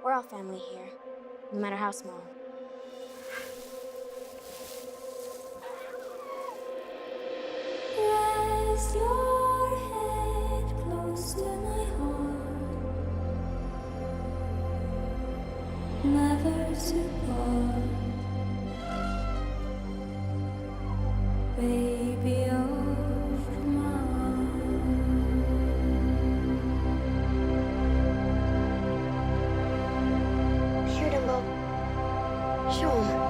We're all family here, no matter how small. Rest your head close to my heart, never to part, baby of mine. Here, Dumbo. Show him.